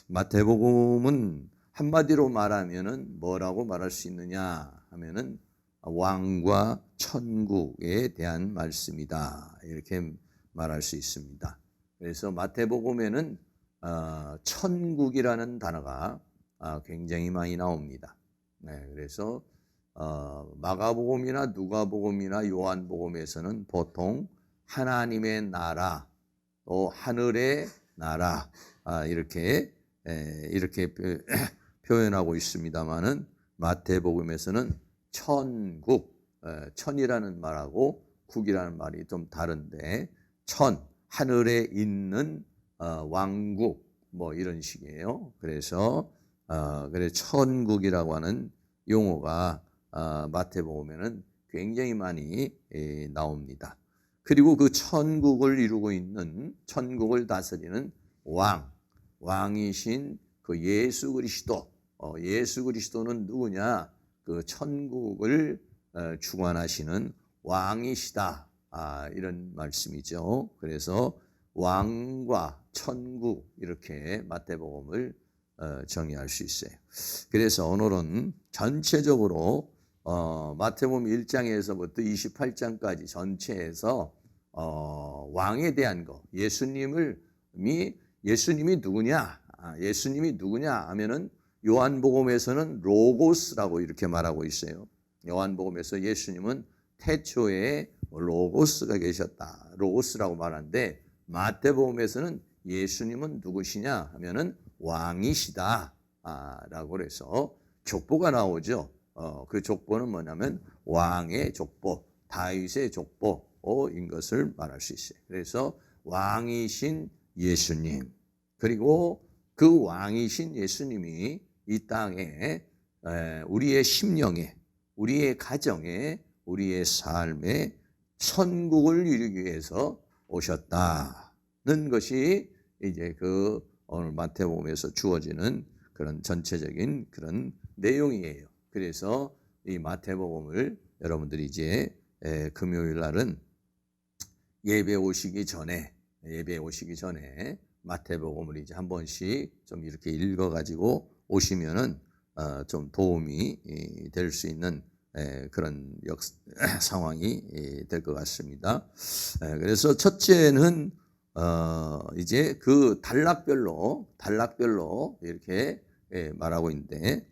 마태복음은 한마디로 말하면은 뭐라고 말할 수 있느냐 하면은 왕과 천국에 대한 말씀이다, 이렇게 말할 수 있습니다. 그래서 마태복음에는 천국이라는 단어가 굉장히 많이 나옵니다. 네, 그래서 마가복음이나 누가복음이나 요한복음에서는 보통 하나님의 나라, 또 하늘의 나라 이렇게 표현하고 있습니다만은 마태복음에서는 천국, 천이라는 말하고 국이라는 말이 좀 다른데, 하늘에 있는 왕국 뭐 이런 식이에요. 그래서 천국이라고 하는 용어가 마태복음에는 굉장히 많이 나옵니다. 그리고 그 천국을 이루고 있는, 천국을 다스리는 왕이신 그 예수 그리스도, 예수 그리스도는 누구냐? 그 천국을 주관하시는 왕이시다, 이런 말씀이죠. 그래서 왕과 천국, 이렇게 마태복음을 정의할 수 있어요. 그래서 오늘은 전체적으로 마태복음 1장에서부터 28장까지 전체에서 왕에 대한 거, 예수님이 누구냐? 예수님이 누구냐 하면은 요한복음에서는 로고스라고 이렇게 말하고 있어요. 요한복음에서 예수님은 태초에 로고스가 계셨다, 로고스라고 말하는데, 마태복음에서는 예수님은 누구시냐 하면은 왕이시다 라고 그래서 족보가 나오죠. 그 족보는 뭐냐면 왕의 족보, 다윗의 족보인 것을 말할 수 있어요. 그래서 왕이신 예수님, 그리고 그 왕이신 예수님이 이 땅에 우리의 심령에, 우리의 가정에, 우리의 삶에 천국을 이루기 위해서 오셨다는 것이 이제 그 오늘 마태복음에서 주어지는 그런 전체적인 그런 내용이에요. 그래서 이 마태복음을 여러분들이 이제 금요일 날은 예배 오시기 전에 마태복음을 이제 한 번씩 좀 이렇게 읽어가지고 오시면은 좀 도움이 될 수 있는 그런 상황이 될 것 같습니다. 그래서 첫째는 이제 그 단락별로 이렇게 말하고 있는데,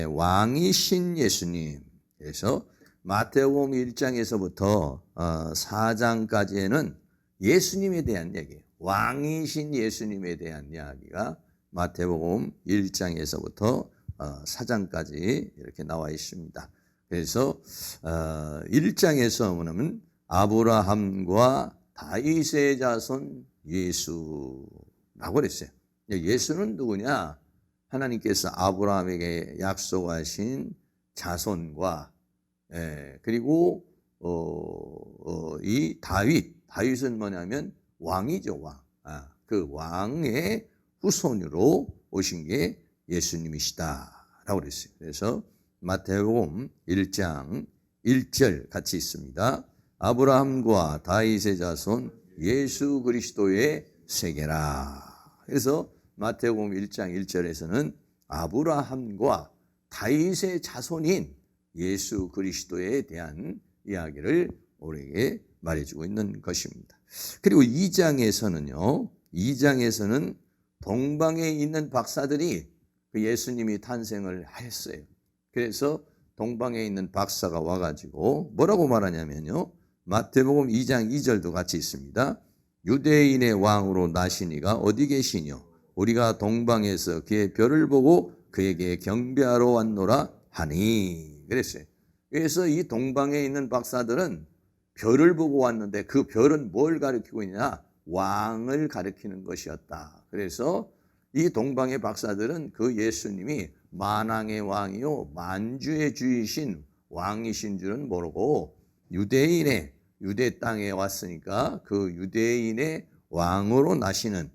왕이신 예수님. 그래서 마태복음 1장에서부터 4장까지에는 예수님에 대한 얘기예요. 왕이신 예수님에 대한 이야기가 마태복음 1장에서부터 4장까지 이렇게 나와 있습니다. 그래서 1장에서 뭐냐면 아브라함과 다윗의 자손 예수라고 그랬어요. 예수는 누구냐? 하나님께서 아브라함에게 약속하신 자손과 그리고 이 다윗은 뭐냐면 왕이죠, 왕. 그 왕의 후손으로 오신 게 예수님이시다라고 그랬어요. 그래서 마태복음 1장 1절 같이 있습니다. 아브라함과 다윗의 자손 예수 그리스도의 세계라. 그래서 마태복음 1장 1절에서는 아브라함과 다윗의 자손인 예수 그리스도에 대한 이야기를 우리에게 말해주고 있는 것입니다. 그리고 2장에서는 동방에 있는 박사들이 그 예수님이 탄생을 하였어요. 그래서 동방에 있는 박사가 와가지고 뭐라고 말하냐면요, 마태복음 2장 2절도 같이 있습니다. 유대인의 왕으로 나시니가 어디 계시뇨? 우리가 동방에서 그의 별을 보고 그에게 경배하러 왔노라 하니. 그랬어요. 그래서 이 동방에 있는 박사들은 별을 보고 왔는데, 그 별은 뭘 가리키고 있냐? 왕을 가리키는 것이었다. 그래서 이 동방의 박사들은 그 예수님이 만왕의 왕이요 만주의 주이신 왕이신 줄은 모르고 유대 땅에 왔으니까 그 유대인의 왕으로 나시는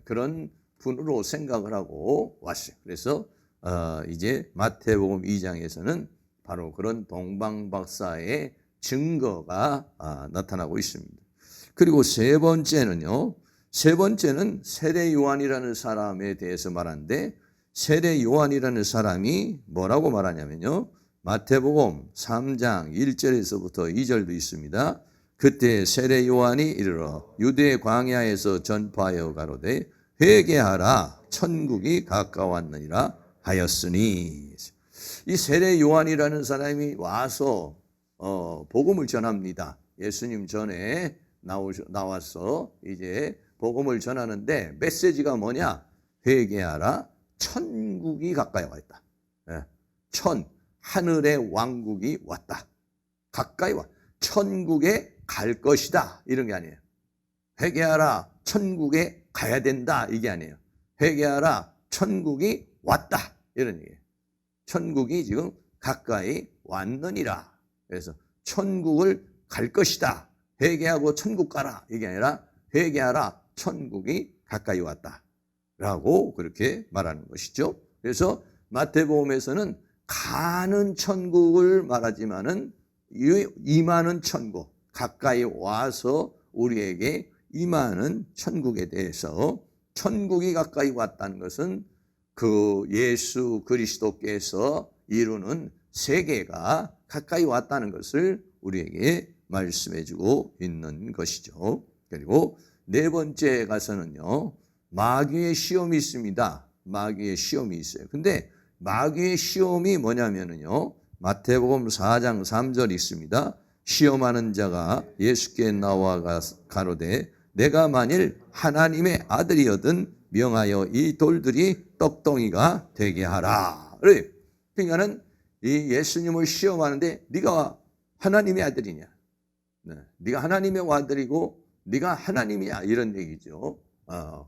그런 분으로 생각을 하고 왔어요. 그래서 이제 마태복음 2장에서는 바로 그런 동방 박사의 증거가 나타나고 있습니다. 그리고 세 번째는요, 세 번째는 세례 요한이라는 사람에 대해서 말하는데, 세례 요한이라는 사람이 뭐라고 말하냐면요, 마태복음 3장 1절에서부터 2절도 있습니다. 그때 세례 요한이 이르러 유대 광야에서 전파하여 가로되 회개하라 천국이 가까웠느니라 하였으니. 이 세례 요한이라는 사람이 와서 복음을 전합니다. 예수님 전에 나와서 이제 복음을 전하는데 메시지가 뭐냐? 회개하라 천국이 가까이 와 있다. 하늘의 왕국이 왔다. 가까이 와. 천국에 갈 것이다. 이런 게 아니에요. 회개하라 천국에 가야 된다. 이게 아니에요. 회개하라 천국이 왔다. 이런 얘기예요. 천국이 지금 가까이 왔느니라. 그래서 천국을 갈 것이다. 회개하고 천국 가라. 이게 아니라 회개하라 천국이 가까이 왔다. 라고 그렇게 말하는 것이죠. 그래서 마태복음에서는 가는 천국을 말하지만은 임하는 천국, 가까이 와서 우리에게 임하는 천국에 대해서, 천국이 가까이 왔다는 것은 그 예수 그리스도께서 이루는 세계가 가까이 왔다는 것을 우리에게 말씀해 주고 있는 것이죠. 그리고 네 번째 가서는요, 마귀의 시험이 있습니다. 마귀의 시험이 있어요. 근데 마귀의 시험이 뭐냐면요, 마태복음 4장 3절 있습니다. 시험하는 자가 예수께 나와 가로되 내가 만일 하나님의 아들이거든 명하여 이 돌들이 떡덩이가 되게 하라. 그러니까는 이 예수님을 시험하는데 네가 하나님의 아들이냐? 네가 하나님의 아들이고 네가 하나님이야, 이런 얘기죠.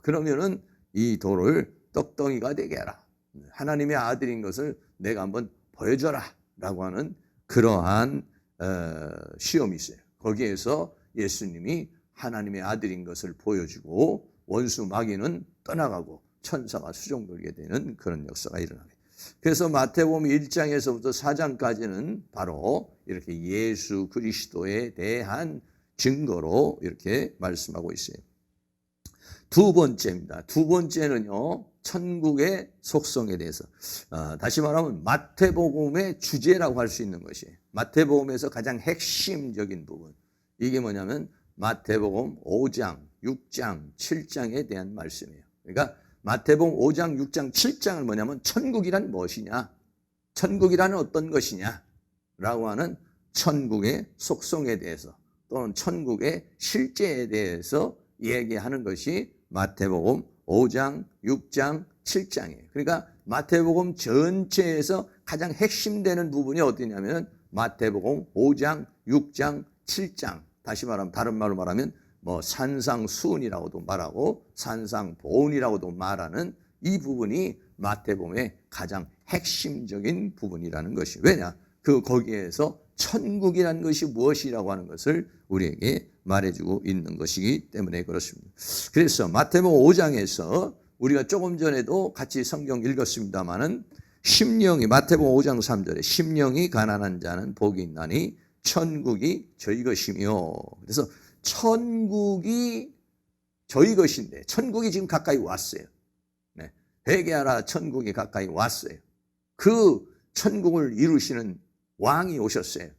그러면은 이 돌을 떡덩이가 되게 하라. 하나님의 아들인 것을 내가 한번 보여줘라 라고 하는 그러한 시험이 있어요. 거기에서 예수님이 하나님의 아들인 것을 보여주고 원수 마귀는 떠나가고 천사가 수종 돌게 되는 그런 역사가 일어나게. 그래서 마태복음 1장에서부터 4장까지는 바로 이렇게 예수 그리스도에 대한 증거로 이렇게 말씀하고 있어요. 두 번째입니다. 두 번째는요, 천국의 속성에 대해서. 다시 말하면 마태복음의 주제라고 할 수 있는 것이에요. 마태복음에서 가장 핵심적인 부분. 이게 뭐냐면 마태복음 5장, 6장, 7장에 대한 말씀이에요. 그러니까 마태복음 5장, 6장, 7장은 뭐냐면 천국이란 무엇이냐? 천국이란 어떤 것이냐? 라고 하는 천국의 속성에 대해서 또는 천국의 실제에 대해서 얘기하는 것이 마태복음 5장, 6장, 7장이에요. 그러니까 마태복음 전체에서 가장 핵심되는 부분이 어디냐면 마태복음 5장, 6장, 7장. 다시 말하면, 다른 말로 말하면 뭐 산상수훈이라고도 말하고 산상보훈이라고도 말하는 이 부분이 마태복음의 가장 핵심적인 부분이라는 것이. 왜냐? 거기에서 천국이라는 것이 무엇이라고 하는 것을 우리에게 말해주고 있는 것이기 때문에 그렇습니다. 그래서 마태복음 5장에서 우리가 조금 전에도 같이 성경 읽었습니다마는 심령이, 마태복음 5장 3절에 심령이 가난한 자는 복이 있나니 천국이 저희 것이며. 그래서 천국이 저희 것인데 천국이 지금 가까이 왔어요. 네. 회개하라 천국이 가까이 왔어요. 그 천국을 이루시는 왕이 오셨어요.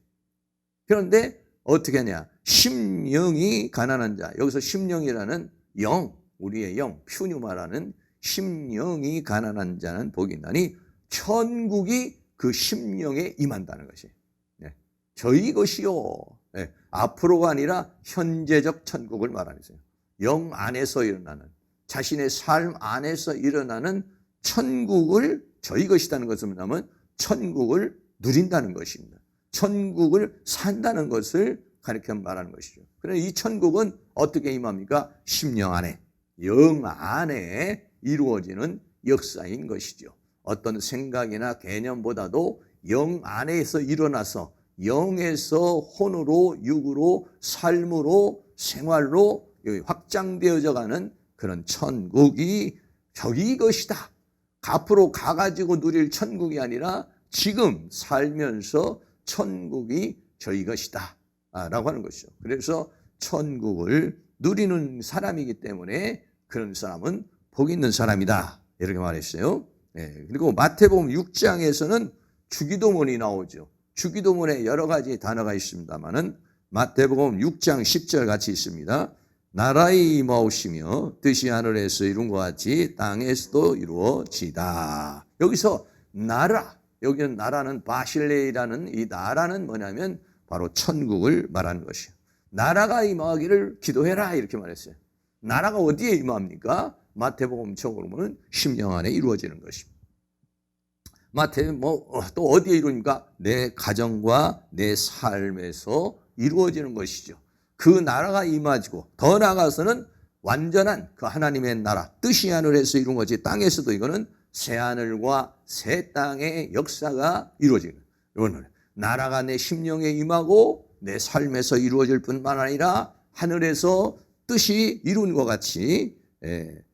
그런데 어떻게 하냐? 심령이 가난한 자. 여기서 심령이라는 영, 우리의 영, 퓨뉴마라는 심령이 가난한 자는 복이 있나니 천국이 그 심령에 임한다는 것이에요. 네. 저희 것이요. 네. 앞으로가 아니라 현재적 천국을 말하는 거예요. 영 안에서 일어나는, 자신의 삶 안에서 일어나는 천국을 저희 것이라는 것을 뭐냐면 천국을 누린다는 것입니다. 천국을 산다는 것을 가르쳐 말하는 것이죠. 그런데 이 천국은 어떻게 임합니까? 심령 안에, 영 안에 이루어지는 역사인 것이죠. 어떤 생각이나 개념보다도 영 안에서 일어나서 영에서 혼으로, 육으로, 삶으로, 생활로 확장되어져 가는 그런 천국이 저희 것이다. 앞으로 가가지고 누릴 천국이 아니라 지금 살면서 천국이 저희 것이다 라고 하는 것이죠. 그래서 천국을 누리는 사람이기 때문에 그런 사람은 복 있는 사람이다. 이렇게 말했어요. 그리고 마태복음 6장에서는 주기도문이 나오죠. 주기도문에 여러 가지 단어가 있습니다만은 마태복음 6장 10절 같이 있습니다. 나라의 임하오시며 뜻이 하늘에서 이룬 것 같이 땅에서도 이루어지다. 여기서 나라, 여기는 나라는 바실레이라는 이 나라는 뭐냐면 바로 천국을 말하는 것이에요. 나라가 임하기를 기도해라 이렇게 말했어요. 나라가 어디에 임합니까? 마태복음 적으로 보면 심령 안에 이루어지는 것입니다. 또 어디에 이루니까 내 가정과 내 삶에서 이루어지는 것이죠. 그 나라가 임하지고 더 나아가서는 완전한 그 하나님의 나라, 뜻이 하늘에서 이룬 것이 땅에서도 이거는 새 하늘과 새 땅의 역사가 이루어지는 거예요. 나라가 내 심령에 임하고 내 삶에서 이루어질 뿐만 아니라 하늘에서 뜻이 이룬 것 같이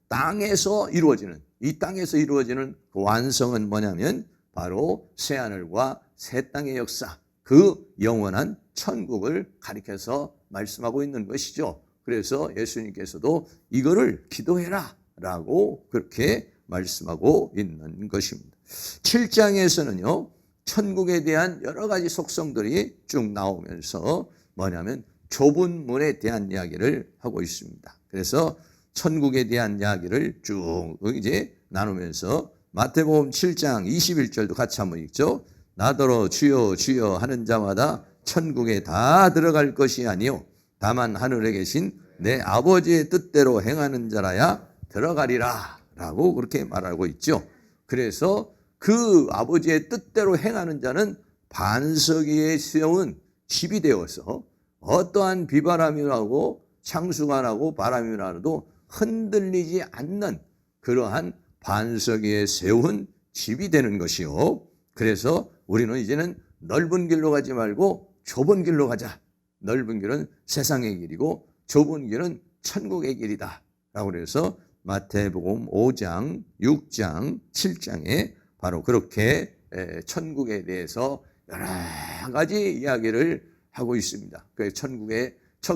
땅에서 이루어지는, 이 땅에서 이루어지는 그 완성은 뭐냐면 바로 새 하늘과 새 땅의 역사, 그 영원한 천국을 가리켜서 말씀하고 있는 것이죠. 그래서 예수님께서도 이거를 기도해라 라고 그렇게 말씀하고 있는 것입니다. 7장에서는요, 천국에 대한 여러 가지 속성들이 쭉 나오면서 뭐냐면 좁은 문에 대한 이야기를 하고 있습니다. 그래서 천국에 대한 이야기를 쭉 이제 나누면서 마태복음 7장 21절도 같이 한번 읽죠. 나더러 주여 주여 하는 자마다 천국에 다 들어갈 것이 아니요 다만 하늘에 계신 내 아버지의 뜻대로 행하는 자라야 들어가리라 라고 그렇게 말하고 있죠. 그래서 그 아버지의 뜻대로 행하는 자는 반석 위에 세운 집이 되어서 어떠한 비바람이 나고 창수가 나고 바람이 나도 흔들리지 않는 그러한 반석 위에 세운 집이 되는 것이요. 그래서 우리는 이제는 넓은 길로 가지 말고 좁은 길로 가자. 넓은 길은 세상의 길이고 좁은 길은 천국의 길이다 라고 그래서 마태복음 5장, 6장, 7장에 바로 그렇게 천국에 대해서 여러 가지 이야기를 하고 있습니다.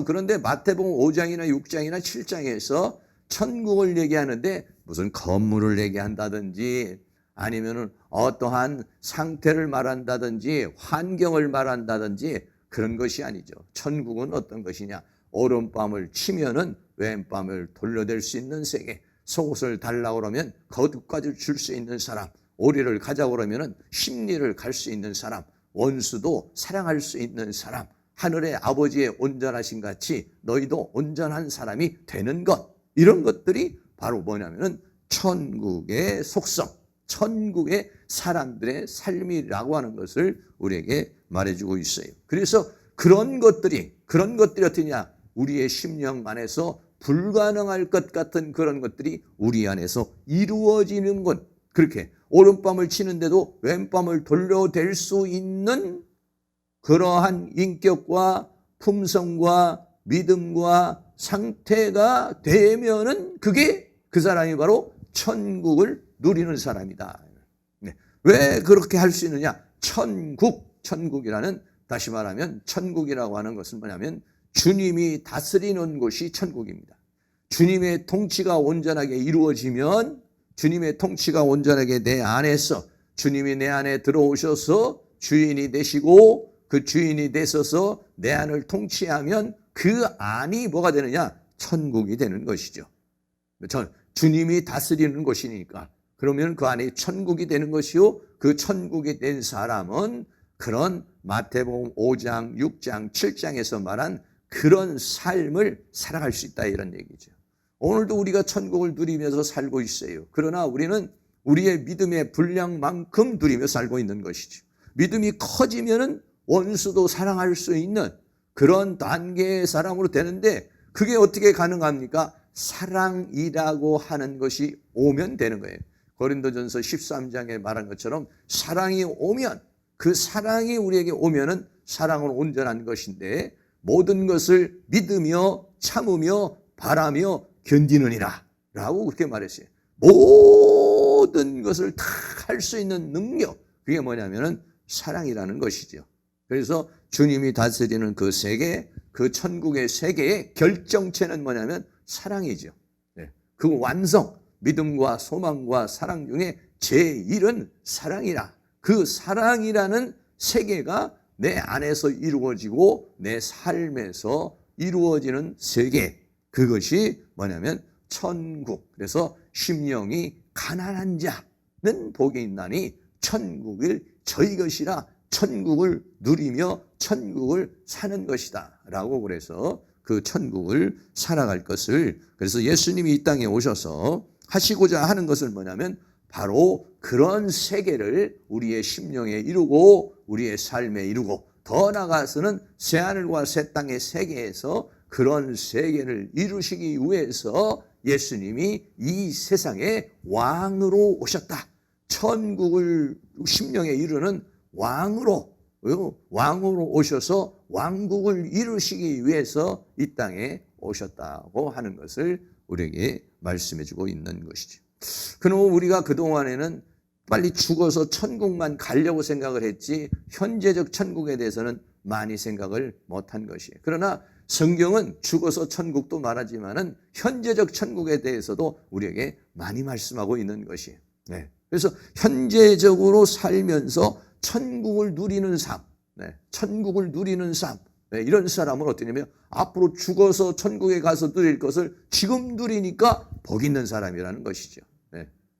그런데 마태복음 5장이나 6장이나 7장에서 천국을 얘기하는데 무슨 건물을 얘기한다든지 아니면은 어떠한 상태를 말한다든지 환경을 말한다든지 그런 것이 아니죠. 천국은 어떤 것이냐? 오른밤을 치면은 왼밤을 돌려댈 수 있는 세계. 속옷을 달라고 그러면 겉옷까지 줄 수 있는 사람. 오리를 가자고 그러면은 십리를 갈 수 있는 사람. 원수도 사랑할 수 있는 사람. 하늘의 아버지의 온전하신 같이 너희도 온전한 사람이 되는 것. 이런 것들이 바로 뭐냐면은 천국의 속성, 천국의 사람들의 삶이라고 하는 것을 우리에게 말해주고 있어요. 그래서 그런 것들이 어떠냐? 우리의 심령 안에서 불가능할 것 같은 그런 것들이 우리 안에서 이루어지는 것. 그렇게 오른밤을 치는데도 왼밤을 돌려댈 수 있는 그러한 인격과 품성과 믿음과 상태가 되면은 그게 그 사람이 바로 천국을 누리는 사람이다. 왜 그렇게 할 수 있느냐? 천국이라는, 다시 말하면 천국이라고 하는 것은 뭐냐면 주님이 다스리는 곳이 천국입니다. 주님의 통치가 온전하게 이루어지면, 주님의 통치가 온전하게 내 안에서, 주님이 내 안에 들어오셔서 주인이 되시고 그 주인이 되셔서 내 안을 통치하면 그 안이 뭐가 되느냐? 천국이 되는 것이죠. 주님이 다스리는 곳이니까. 그러면 그 안에 천국이 되는 것이요. 그 천국이 된 사람은 그런 마태복음 5장, 6장, 7장에서 말한 그런 삶을 살아갈 수 있다 이런 얘기죠. 오늘도 우리가 천국을 누리면서 살고 있어요. 그러나 우리는 우리의 믿음의 분량만큼 누리며 살고 있는 것이죠. 믿음이 커지면은 원수도 사랑할 수 있는 그런 단계의 사람으로 되는데 그게 어떻게 가능합니까? 사랑이라고 하는 것이 오면 되는 거예요. 고린도전서 13장에 말한 것처럼 사랑이 오면, 그 사랑이 우리에게 오면은 사랑은 온전한 것인데 모든 것을 믿으며 참으며 바라며 견디느니라 라고 그렇게 말했어요. 모든 것을 다 할 수 있는 능력, 그게 뭐냐면은 사랑이라는 것이죠. 그래서 주님이 다스리는 그 세계, 그 천국의 세계의 결정체는 뭐냐면 사랑이죠. 그 완성, 믿음과 소망과 사랑 중에 제1은 사랑이라. 그 사랑이라는 세계가 내 안에서 이루어지고 내 삶에서 이루어지는 세계, 그것이 뭐냐면 천국. 그래서 심령이 가난한 자는 복이 있나니 천국을 저희 것이라, 천국을 누리며 천국을 사는 것이다 라고, 그래서 그 천국을 살아갈 것을, 그래서 예수님이 이 땅에 오셔서 하시고자 하는 것을 뭐냐면 바로 그런 세계를 우리의 심령에 이루고 우리의 삶에 이루고, 더 나아가서는 새하늘과 새 땅의 세계에서 그런 세계를 이루시기 위해서 예수님이 이 세상에 왕으로 오셨다. 천국을 심령에 이루는 왕으로 오셔서 왕국을 이루시기 위해서 이 땅에 오셨다고 하는 것을 우리에게 말씀해 주고 있는 것이죠. 그럼 우리가 그동안에는 빨리 죽어서 천국만 가려고 생각을 했지 현재적 천국에 대해서는 많이 생각을 못한 것이에요. 그러나 성경은 죽어서 천국도 말하지만은 현재적 천국에 대해서도 우리에게 많이 말씀하고 있는 것이에요. 그래서 현재적으로 살면서 천국을 누리는 삶, 천국을 누리는 삶, 이런 사람은 어떠냐면 앞으로 죽어서 천국에 가서 누릴 것을 지금 누리니까 복 있는 사람이라는 것이죠.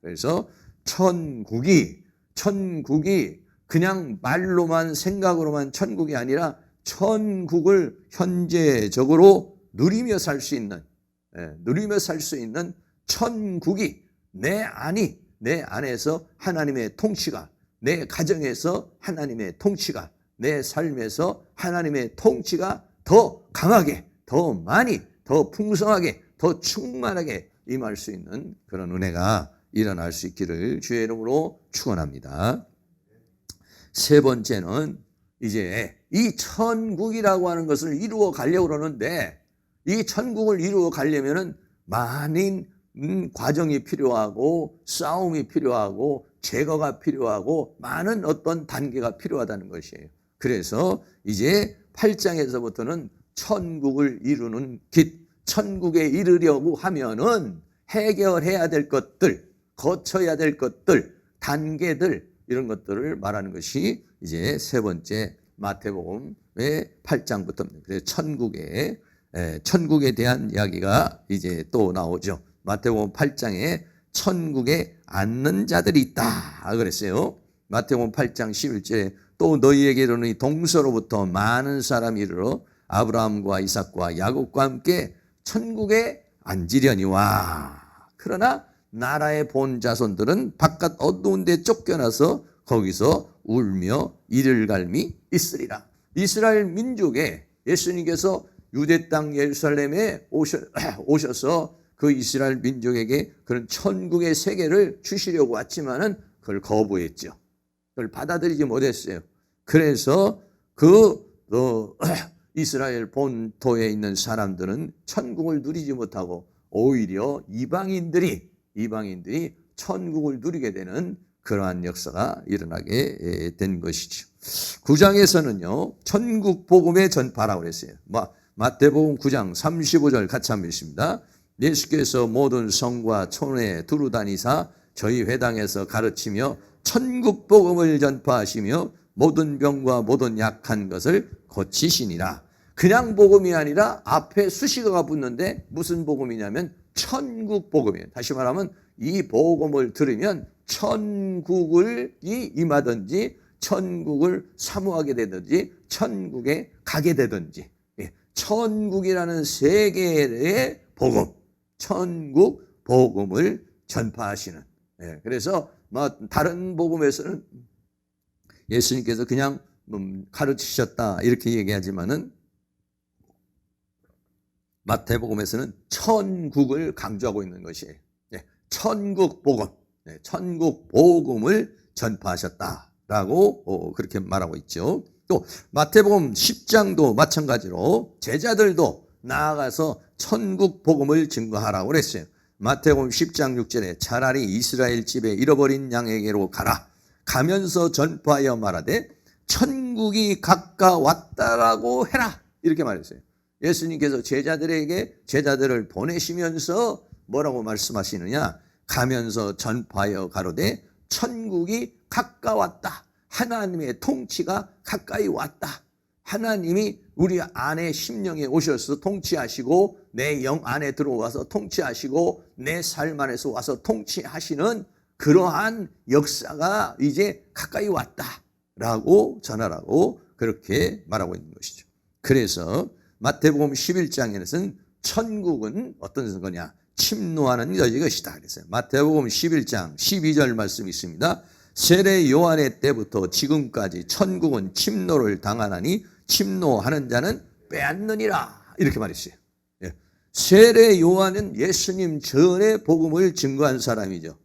그래서 천국이 그냥 말로만 생각으로만 천국이 아니라 천국을 현재적으로 누리며 살 수 있는 천국이 내 안에서 하나님의 통치가, 내 가정에서 하나님의 통치가, 내 삶에서 하나님의 통치가 더 강하게, 더 많이, 더 풍성하게, 더 충만하게 임할 수 있는 그런 은혜가 일어날 수 있기를 주의 이름으로 축원합니다. 세 번째는 이제 이 천국이라고 하는 것을 이루어 가려고 그러는데, 이 천국을 이루어 가려면은 많은 과정이 필요하고 싸움이 필요하고 제거가 필요하고 많은 어떤 단계가 필요하다는 것이에요. 그래서 이제 8장에서부터는 천국을 이루는 길, 천국에 이르려고 하면은 해결해야 될 것들, 거쳐야 될 것들, 단계들, 이런 것들을 말하는 것이 이제 세 번째 마태복음의 8장부터입니다. 그래서 천국에 대한 이야기가 이제 또 나오죠. 마태복음 8장에 천국에 앉는 자들이 있다 그랬어요. 마태복음 8장 11절에 또 너희에게 이르노니 동서로부터 많은 사람이 이르러 아브라함과 이삭과 야곱과 함께 천국에 앉으려니와, 그러나 나라의 본 자손들은 바깥 어두운 데 쫓겨나서 거기서 울며 이를 갈미 있으리라. 이스라엘 민족에 예수님께서 유대 땅 예루살렘에 오셔서 그 이스라엘 민족에게 그런 천국의 세계를 주시려고 왔지만은 그걸 거부했죠. 그걸 받아들이지 못했어요. 그래서 이스라엘 본토에 있는 사람들은 천국을 누리지 못하고 오히려 이방인들이 천국을 누리게 되는 그러한 역사가 일어나게 된 것이죠. 9장에서는요, 천국 복음의 전파라고 그랬어요. 마태복음 9장 35절 같이 한번 읽습니다. 예수께서 모든 성과 촌에 두루 다니사 저희 회당에서 가르치며 천국 복음을 전파하시며 모든 병과 모든 약한 것을 고치시니라. 그냥 복음이 아니라 앞에 수식어가 붙는데 무슨 복음이냐면 천국 복음이에요. 다시 말하면 이 복음을 들으면 천국을 임하든지 천국을 사모하게 되든지 천국에 가게 되든지, 천국이라는 세계의 복음, 천국 복음을 전파하시는. 그래서 다른 복음에서는 예수님께서 그냥 가르치셨다 이렇게 얘기하지만은 마태복음에서는 천국을 강조하고 있는 것이에요. 천국 복음, 천국 복음을 전파하셨다라고 그렇게 말하고 있죠. 또 마태복음 10장도 마찬가지로 제자들도 나아가서 천국 복음을 증거하라고 그랬어요. 마태복음 10장 6절에 차라리 이스라엘 집에 잃어버린 양에게로 가라. 가면서 전파하여 말하되 천국이 가까웠다라고 해라. 이렇게 말했어요. 예수님께서 제자들을 보내시면서 뭐라고 말씀하시느냐? 가면서 전파하여 가로되 천국이 가까웠다. 하나님의 통치가 가까이 왔다. 하나님이 우리 안에 심령에 오셔서 통치하시고 내 영 안에 들어와서 통치하시고 내 삶 안에서 와서 통치하시는 그러한 역사가 이제 가까이 왔다라고 전하라고 그렇게 말하고 있는 것이죠. 그래서 마태복음 11장에는 천국은 어떤 거냐? 침노하는 것이다. 그랬어요. 마태복음 11장 12절 말씀이 있습니다. 세례 요한의 때부터 지금까지 천국은 침노를 당하나니 침노하는 자는 빼앗느니라. 이렇게 말했어요. 예. 세례 요한은 예수님 전에 복음을 증거한 사람이죠.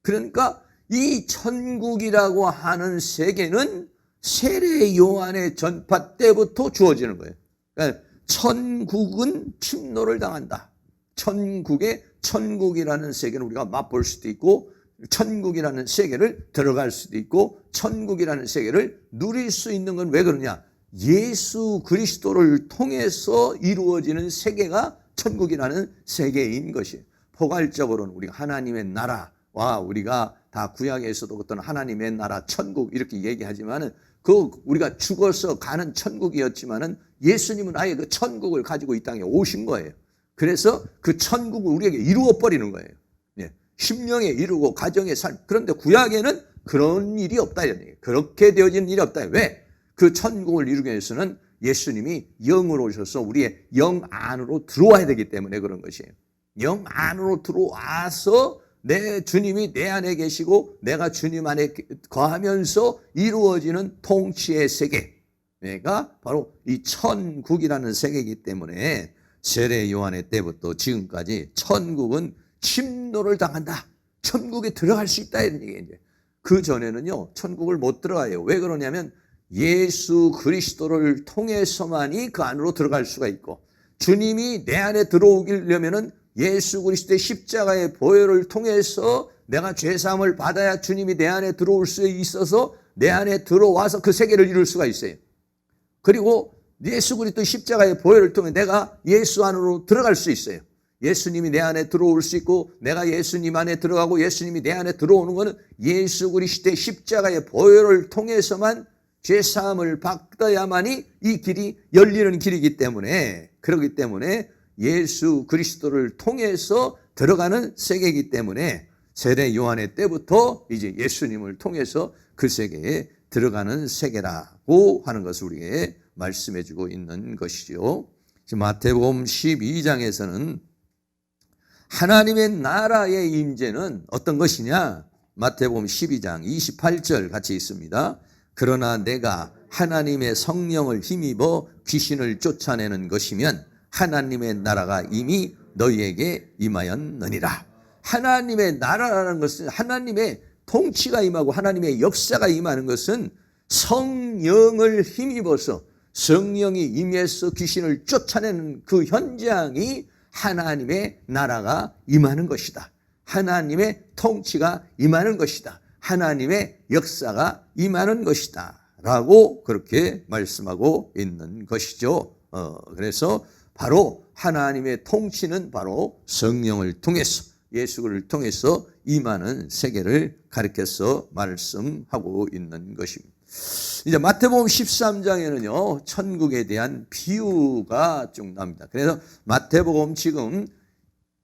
그러니까 이 천국이라고 하는 세계는 세례 요한의 전파 때부터 주어지는 거예요. 그러니까 천국은 침노를 당한다. 천국이라는 세계를 우리가 맛볼 수도 있고 천국이라는 세계를 들어갈 수도 있고 천국이라는 세계를 누릴 수 있는 건 왜 그러냐? 예수 그리스도를 통해서 이루어지는 세계가 천국이라는 세계인 것이에요. 포괄적으로는 우리가 하나님의 나라와 우리가 다 구약에서도 어떤 하나님의 나라 천국 이렇게 얘기하지만은 그 우리가 죽어서 가는 천국이었지만은 예수님은 아예 그 천국을 가지고 이 땅에 오신 거예요. 그래서 그 천국을 우리에게 이루어 버리는 거예요. 예. 심령에 이루고 가정의 삶. 그런데 구약에는 그런 일이 없다. 그렇게 되어지는 일이 없다. 왜? 그 천국을 이루기 위해서는 예수님이 영으로 오셔서 우리의 영 안으로 들어와야 되기 때문에 그런 것이에요. 영 안으로 들어와서 내 주님이 내 안에 계시고 내가 주님 안에 거하면서 이루어지는 통치의 세계가 바로 이 천국이라는 세계이기 때문에 세례 요한의 때부터 지금까지 천국은 침노를 당한다. 천국에 들어갈 수 있다 이런 얘기예요. 그 전에는요 천국을 못 들어가요. 왜 그러냐면 예수 그리스도를 통해서만이 그 안으로 들어갈 수가 있고 주님이 내 안에 들어오려면은 예수 그리스도의 십자가의 보혈을 통해서 내가 죄사함을 받아야 주님이 내 안에 들어올 수 있어서 내 안에 들어와서 그 세계를 이룰 수가 있어요. 그리고 예수 그리스도 십자가의 보혈을 통해 내가 예수 안으로 들어갈 수 있어요. 예수님이 내 안에 들어올 수 있고 내가 예수님 안에 들어가고 예수님이 내 안에 들어오는 것은 예수 그리스도의 십자가의 보혈을 통해서만 죄사함을 받아야만이 이 길이 열리는 길이기 때문에 그렇기 때문에 예수 그리스도를 통해서 들어가는 세계이기 때문에 세례 요한의 때부터 이제 예수님을 통해서 그 세계에 들어가는 세계라고 하는 것을 우리에게 말씀해 주고 있는 것이죠. 지금 마태복음 12장에서는 하나님의 나라의 임재는 어떤 것이냐? 마태복음 12장 28절 같이 있습니다. 그러나 내가 하나님의 성령을 힘입어 귀신을 쫓아내는 것이면 하나님의 나라가 이미 너희에게 임하였느니라. 하나님의 나라라는 것은 하나님의 통치가 임하고 하나님의 역사가 임하는 것은 성령을 힘입어서 성령이 임해서 귀신을 쫓아내는 그 현장이 하나님의 나라가 임하는 것이다. 하나님의 통치가 임하는 것이다. 하나님의 역사가 임하는 것이다. 라고 그렇게 말씀하고 있는 것이죠. 그래서 바로 하나님의 통치는 바로 성령을 통해서 예수를 통해서 임하는 세계를 가리켜서 말씀하고 있는 것입니다. 이제 마태복음 13장에는요 천국에 대한 비유가 쭉 나옵니다. 그래서 마태복음 지금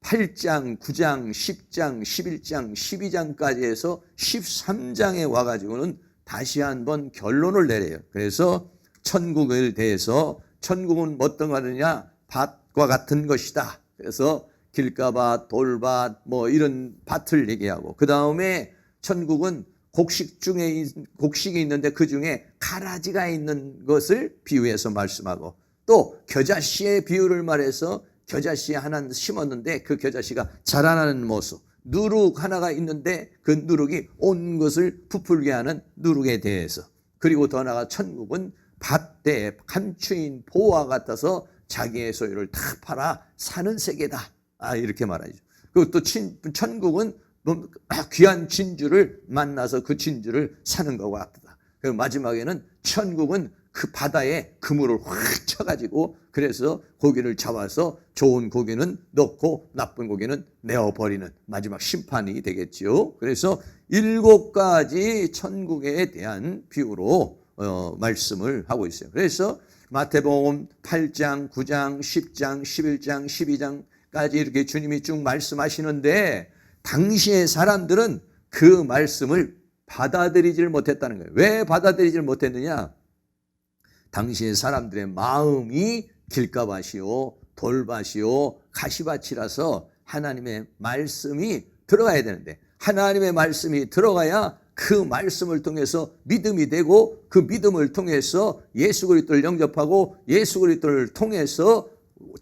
8장, 9장, 10장, 11장, 12장까지 해서 13장에 와가지고는 다시 한번 결론을 내려요. 그래서 천국에 대해서 천국은 어떤 거냐? 밭과 같은 것이다. 그래서 길가밭, 돌밭 뭐 이런 밭을 얘기하고 그 다음에 천국은 곡식이 있는데 그 중에 가라지가 있는 것을 비유해서 말씀하고 또 겨자씨의 비유를 말해서 겨자씨 하나 심었는데 그 겨자씨가 자라나는 모습 누룩 하나가 있는데 그 누룩이 온 것을 부풀게 하는 누룩에 대해서 그리고 더 나아가 천국은 밭대 감추인 보와 같아서 자기의 소유를 다 팔아 사는 세계다. 이렇게 말하죠. 그리고 또 천국은 귀한 진주를 만나서 그 진주를 사는 것과 같다. 그리고 마지막에는 천국은 그 바다에 그물을 확 쳐가지고 그래서 고기를 잡아서 좋은 고기는 넣고 나쁜 고기는 내어버리는 마지막 심판이 되겠죠. 그래서 7가지 천국에 대한 비유로 말씀을 하고 있어요. 그래서 마태복음 8장, 9장, 10장, 11장, 12장까지 이렇게 주님이 쭉 말씀하시는데 당시의 사람들은 그 말씀을 받아들이질 못했다는 거예요. 왜 받아들이질 못했느냐? 당시의 사람들의 마음이 길가밭이요, 돌밭이요, 가시밭이라서 하나님의 말씀이 들어가야 되는데 하나님의 말씀이 들어가야 그 말씀을 통해서 믿음이 되고 그 믿음을 통해서 예수 그리스도를 영접하고 예수 그리스도를 통해서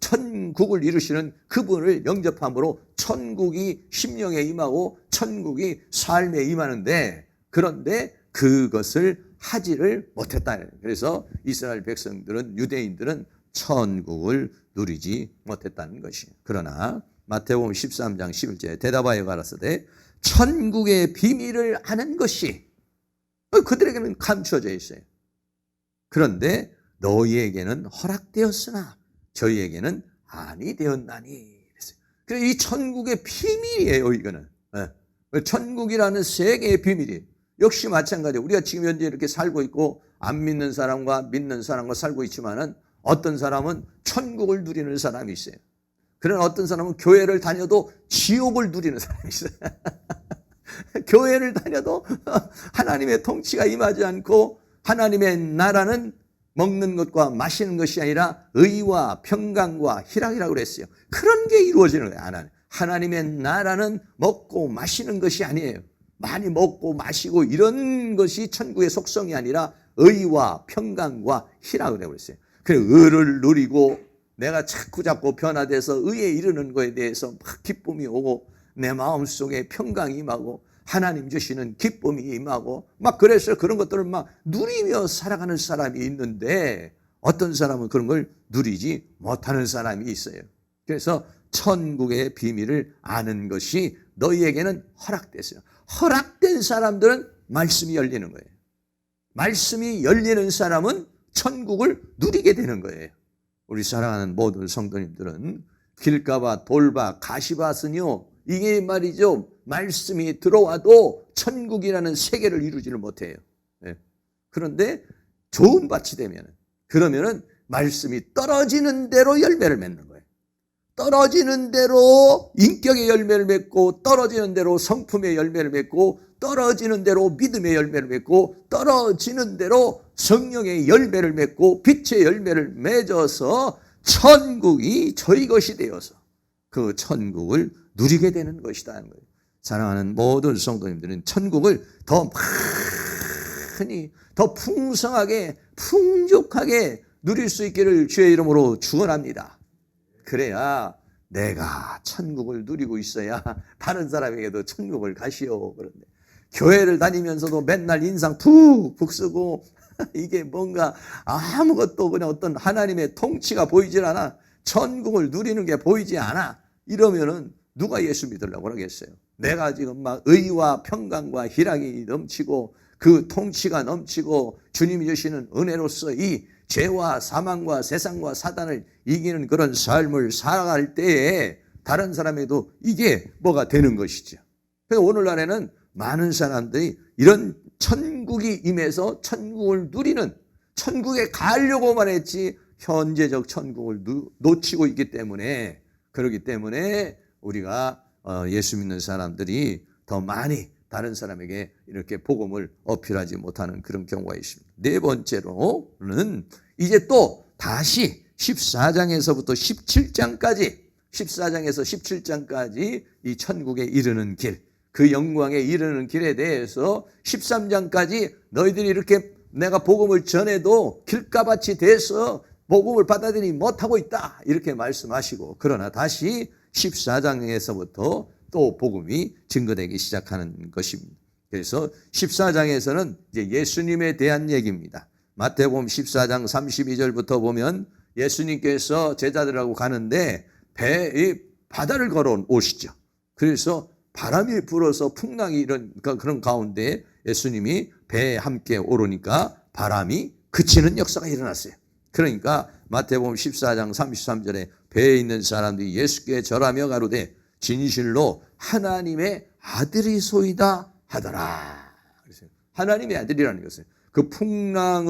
천국을 이루시는 그분을 영접함으로 천국이 심령에 임하고 천국이 삶에 임하는데 그런데 그것을 하지를 못했다. 그래서 이스라엘 백성들은 유대인들은 천국을 누리지 못했다는 것이에요. 그러나 마태복음 13장 11절에 대답하여 가라사대 천국의 비밀을 아는 것이 그들에게는 감추어져 있어요. 그런데 너희에게는 허락되었으나 저희에게는 아니 되었나니. 그래서 이 천국의 비밀이에요. 이거는 천국이라는 세계의 비밀이 역시 마찬가지예요. 우리가 지금 현재 이렇게 살고 있고 안 믿는 사람과 믿는 사람과 살고 있지만은 어떤 사람은 천국을 누리는 사람이 있어요. 그러나 어떤 사람은 교회를 다녀도 지옥을 누리는 사람이 있어요. 교회를 다녀도 하나님의 통치가 임하지 않고 하나님의 나라는 먹는 것과 마시는 것이 아니라 의와 평강과 희락이라고 그랬어요. 그런 게 이루어지는 거예요. 하나님의 나라는 먹고 마시는 것이 아니에요. 많이 먹고 마시고 이런 것이 천국의 속성이 아니라 의와 평강과 희락이라고 그랬어요. 그래 의를 누리고 내가 자꾸 변화돼서 의에 이르는 것에 대해서 막 기쁨이 오고 내 마음속에 평강이 임하고 하나님 주시는 기쁨이 임하고 막 그래서 그런 것들을 막 누리며 살아가는 사람이 있는데 어떤 사람은 그런 걸 누리지 못하는 사람이 있어요. 그래서 천국의 비밀을 아는 것이 너희에게는 허락됐어요. 허락된 사람들은 말씀이 열리는 거예요. 말씀이 열리는 사람은 천국을 누리게 되는 거예요. 우리 사랑하는 모든 성도님들은 길가밭, 돌밭, 가시밭은요 이게 말이죠 말씀이 들어와도 천국이라는 세계를 이루지를 못해요. 그런데 좋은 밭이 되면 그러면은 말씀이 떨어지는 대로 열매를 맺는 거예요. 떨어지는 대로 인격의 열매를 맺고 떨어지는 대로 성품의 열매를 맺고 떨어지는 대로 믿음의 열매를 맺고 떨어지는 대로 성령의 열매를 맺고 빛의 열매를 맺어서 천국이 저희 것이 되어서 그 천국을 누리게 되는 것이다 하는 거예요. 사랑하는 모든 성도님들은 천국을 더 많이 더 풍성하게 풍족하게 누릴 수 있기를 주의 이름으로 축원합니다. 그래야 내가 천국을 누리고 있어야 다른 사람에게도 천국을 가시오. 그런데 교회를 다니면서도 맨날 인상 푹푹 쓰고 이게 뭔가 아무것도 그냥 어떤 하나님의 통치가 보이질 않아. 천국을 누리는 게 보이지 않아. 이러면은 누가 예수 믿으려고 그러겠어요. 내가 지금 막 의와 평강과 희락이 넘치고 그 통치가 넘치고 주님이 주시는 은혜로서 이 죄와 사망과 세상과 사단을 이기는 그런 삶을 살아갈 때에 다른 사람에도 이게 뭐가 되는 것이죠. 그래서 오늘날에는 많은 사람들이 이런 천국이 임해서 천국을 누리는 천국에 가려고만 했지 현재적 천국을 놓치고 있기 때문에 그렇기 때문에 우리가 예수 믿는 사람들이 더 많이 다른 사람에게 이렇게 복음을 어필하지 못하는 그런 경우가 있습니다. 네 번째로는 이제 또 다시 14장에서부터 17장까지 14장에서 17장까지 이 천국에 이르는 길, 그 영광에 이르는 길에 대해서 13장까지 너희들이 이렇게 내가 복음을 전해도 길가밭이 돼서 복음을 받아들이지 못하고 있다 이렇게 말씀하시고 그러나 다시 14장에서부터 또 복음이 증거되기 시작하는 것입니다. 그래서 14장에서는 이제 예수님에 대한 얘기입니다. 마태복음 14장 32절부터 보면 예수님께서 제자들하고 가는데 바다를 걸어 오시죠. 그래서 바람이 불어서 풍랑이 이런 그런 가운데 예수님이 배에 함께 오르니까 바람이 그치는 역사가 일어났어요. 그러니까 마태복음 14장 33절에 배에 있는 사람들이 예수께 절하며 가로되 진실로 하나님의 아들이소이다 하더라. 하나님의 아들이라는 것은 그 풍랑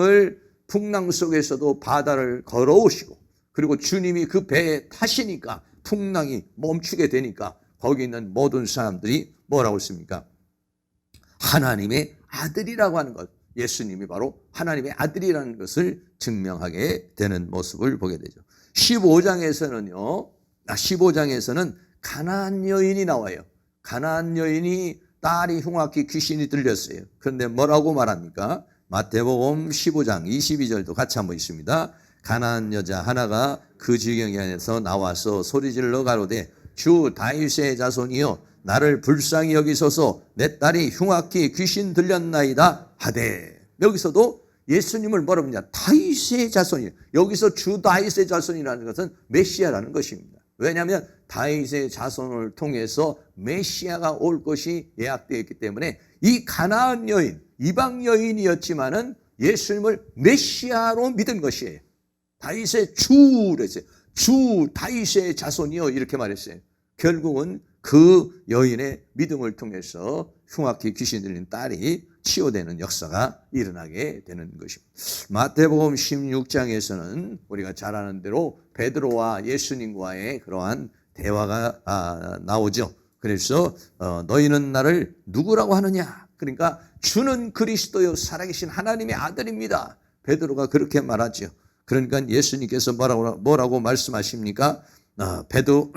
속에서도 바다를 걸어오시고, 그리고 주님이 그 배에 타시니까 풍랑이 멈추게 되니까 거기 있는 모든 사람들이 뭐라고 했습니까? 하나님의 아들이라고 하는 것, 예수님이 바로 하나님의 아들이라는 것을 증명하게 되는 모습을 보게 되죠. 15장에서는 가나안 여인이 나와요. 가나안 여인이 딸이 흉악히 귀신이 들렸어요. 그런데 뭐라고 말합니까? 마태복음 15장 22절도 같이 한번 있습니다. 가나안 여자 하나가 그 지경에 안에서 나와서 소리질러 가로되 주 다윗의 자손이여 나를 불쌍히 여기소서 내 딸이 흉악히 귀신 들렸나이다 하되, 여기서도 예수님을 뭐라고 하냐? 다윗의 자손이에요. 여기서 주 다윗의 자손이라는 것은 메시아라는 것입니다. 왜냐하면 다윗의 자손을 통해서 메시아가 올 것이 예약되어 있기 때문에 이 가나안 여인, 이방 여인이었지만은 예수님을 메시아로 믿은 것이에요. 다윗의 그랬어요. 주 다윗의 자손이요 이렇게 말했어요. 결국은 그 여인의 믿음을 통해서 흉악히 귀신 들린 딸이 치유되는 역사가 일어나게 되는 것입니다. 마태복음 16장에서는 우리가 잘 아는 대로 베드로와 예수님과의 그러한 대화가 나오죠. 그래서 너희는 나를 누구라고 하느냐? 그러니까 주는 그리스도요 살아계신 하나님의 아들입니다. 베드로가 그렇게 말하죠. 그러니까 예수님께서 뭐라고 말씀하십니까? 베드로,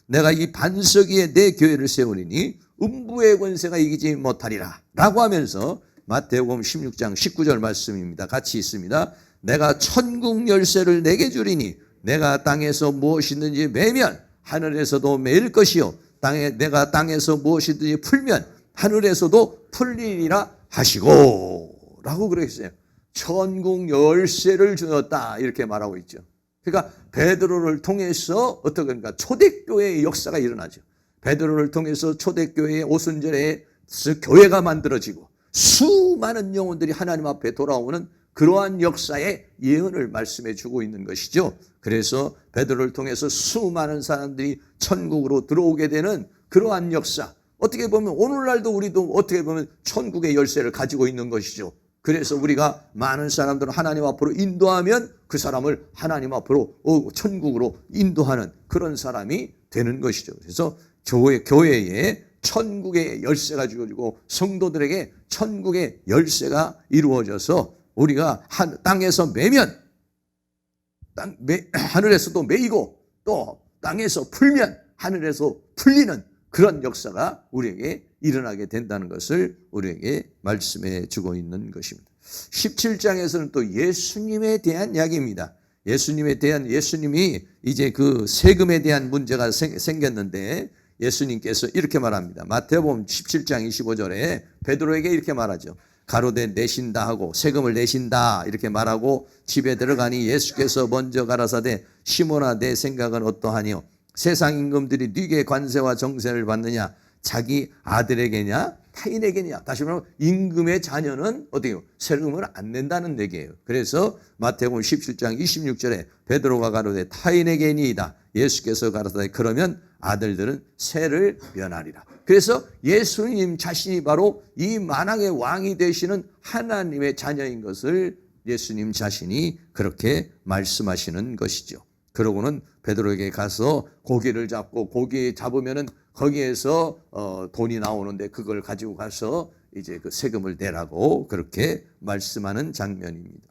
내가 이 반석 위에 내 교회를 세우리니 음부의 권세가 이기지 못하리라 라고 하면서 마태복음 16장 19절 말씀입니다. 같이 있습니다. 내가 천국 열쇠를 내게 주리니 내가 땅에서 무엇이든지 매면 하늘에서도 매일 것이요 내가 땅에서 무엇이든지 풀면 하늘에서도 풀리리라 하시고 라고 그랬어요. 천국 열쇠를 주었다 이렇게 말하고 있죠. 그러니까 베드로를 통해서 그러니까 초대교회의 역사가 일어나죠. 베드로를 통해서 초대교회의 오순절에 교회가 만들어지고 수많은 영혼들이 하나님 앞에 돌아오는 그러한 역사의 예언을 말씀해 주고 있는 것이죠. 그래서 베드로를 통해서 수많은 사람들이 천국으로 들어오게 되는 그러한 역사, 어떻게 보면 오늘날도 우리도 어떻게 보면 천국의 열쇠를 가지고 있는 것이죠. 그래서 우리가 많은 사람들을 하나님 앞으로 인도하면 그 사람을 하나님 앞으로 천국으로 인도하는 그런 사람이 되는 것이죠. 그래서 교회에 천국의 열쇠가 주어지고 성도들에게 천국의 열쇠가 이루어져서 우리가 땅에서 매면 하늘에서도 매이고 또 땅에서 풀면 하늘에서 풀리는 그런 역사가 우리에게 일어나게 된다는 것을 우리에게 말씀해 주고 있는 것입니다. 17장에서는 또 예수님에 대한 이야기입니다. 예수님이 이제 그 세금에 대한 문제가 생겼는데 예수님께서 이렇게 말합니다. 마태복음 17장 25절에 베드로에게 이렇게 말하죠. 가로되 내신다 하고 세금을 내신다 이렇게 말하고 집에 들어가니 예수께서 먼저 가라사대 시몬아 내 생각은 어떠하니요? 세상 임금들이 네게 관세와 정세를 받느냐? 자기 아들에게냐 타인에게냐? 다시 말하면 임금의 자녀는 어디요? 세금을 안 낸다는 얘기예요. 그래서 마태복음 17장 26절에 베드로가 가로되 타인에게니이다. 예수께서 가라사대 그러면 아들들은 세를 면하리라. 그래서 예수님 자신이 바로 이 만왕의 왕이 되시는 하나님의 자녀인 것을 예수님 자신이 그렇게 말씀하시는 것이죠. 그러고는 베드로에게 가서 고기를 잡고 고기 잡으면은 거기에서 돈이 나오는데 그걸 가지고 가서 이제 그 세금을 내라고 그렇게 말씀하는 장면입니다.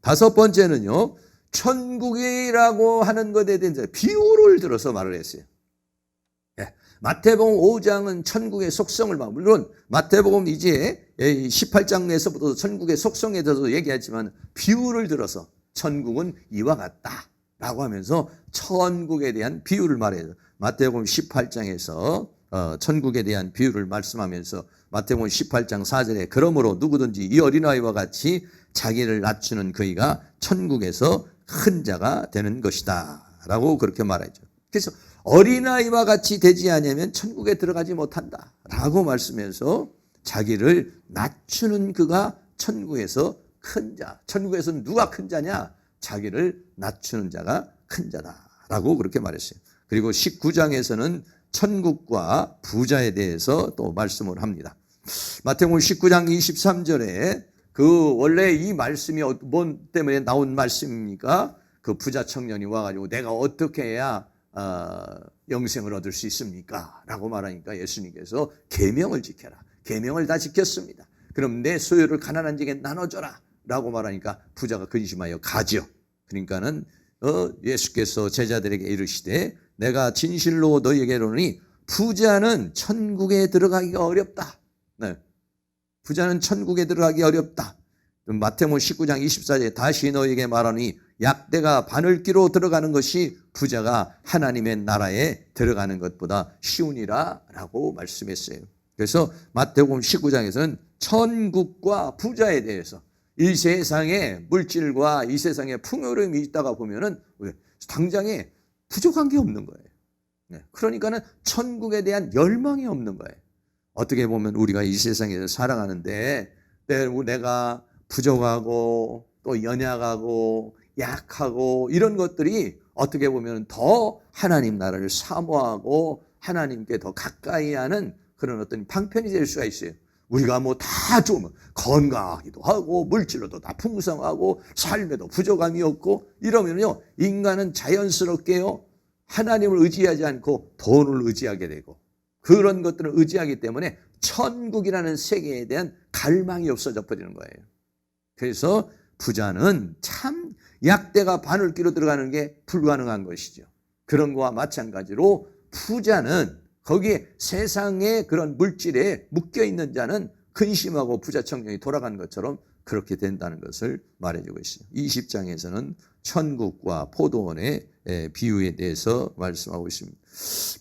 다섯 번째는요, 천국이라고 하는 것에 대해서 비유를 들어서 말을 했어요. 마태복음 5장은 천국의 속성을 물론 마태복음 이제 18장에서부터 천국의 속성에 대해서 얘기하지만 비유를 들어서 천국은 이와 같다라고 하면서 천국에 대한 비유를 말해요. 마태복음 18장에서 천국에 대한 비유를 말씀하면서 마태복음 18장 4절에 그러므로 누구든지 이 어린아이와 같이 자기를 낮추는 그이가 천국에서 큰 자가 되는 것이다 라고 그렇게 말하죠. 그래서 어린아이와 같이 되지 않으면 천국에 들어가지 못한다 라고 말씀해서 자기를 낮추는 그가 천국에서 큰 자. 천국에서는 누가 큰 자냐? 자기를 낮추는 자가 큰 자다라고 그렇게 말했어요. 그리고 19장에서는 천국과 부자에 대해서 또 말씀을 합니다. 마태복음 19장 23절에 그 원래 이 말씀이 뭔 때문에 나온 말씀입니까? 그 부자 청년이 와가지고 내가 어떻게 해야 영생을 얻을 수 있습니까? 라고 말하니까 예수님께서 계명을 지켜라. 계명을 다 지켰습니다. 그럼 내 소유를 가난한 자에게 나눠줘라. 라고 말하니까 부자가 근심하여 가지요. 그러니까는 예수께서 제자들에게 이르시되 내가 진실로 너희에게 이르노니 부자는 천국에 들어가기가 어렵다. 네. 부자는 천국에 들어가기 어렵다. 마태복음 19장 24절에 다시 너희에게 말하니 약대가 바늘기로 들어가는 것이 부자가 하나님의 나라에 들어가는 것보다 쉬우니라 라고 말씀했어요. 그래서 마태복음 19장에서는 천국과 부자에 대해서 이 세상에 물질과 이 세상에 풍요로움이 있다가 보면은 당장에 부족한 게 없는 거예요. 네. 그러니까는 천국에 대한 열망이 없는 거예요. 어떻게 보면 우리가 이 세상에서 살아가는데 내가 부족하고 또 연약하고 약하고 이런 것들이 어떻게 보면 더 하나님 나라를 사모하고 하나님께 더 가까이 하는 그런 어떤 방편이 될 수가 있어요. 우리가 뭐 다 좋으면 건강하기도 하고 물질로도 다 풍성하고 삶에도 부족함이 없고 이러면요 인간은 자연스럽게요 하나님을 의지하지 않고 돈을 의지하게 되고 그런 것들을 의지하기 때문에 천국이라는 세계에 대한 갈망이 없어져 버리는 거예요. 그래서 부자는 참 약대가 바늘기로 들어가는 게 불가능한 것이죠. 그런 거와 마찬가지로 부자는 거기에 세상의 그런 물질에 묶여있는 자는 근심하고 부자 청년이 돌아간 것처럼 그렇게 된다는 것을 말해주고 있어요. 20장에서는 천국과 포도원의 비유에 대해서 말씀하고 있습니다.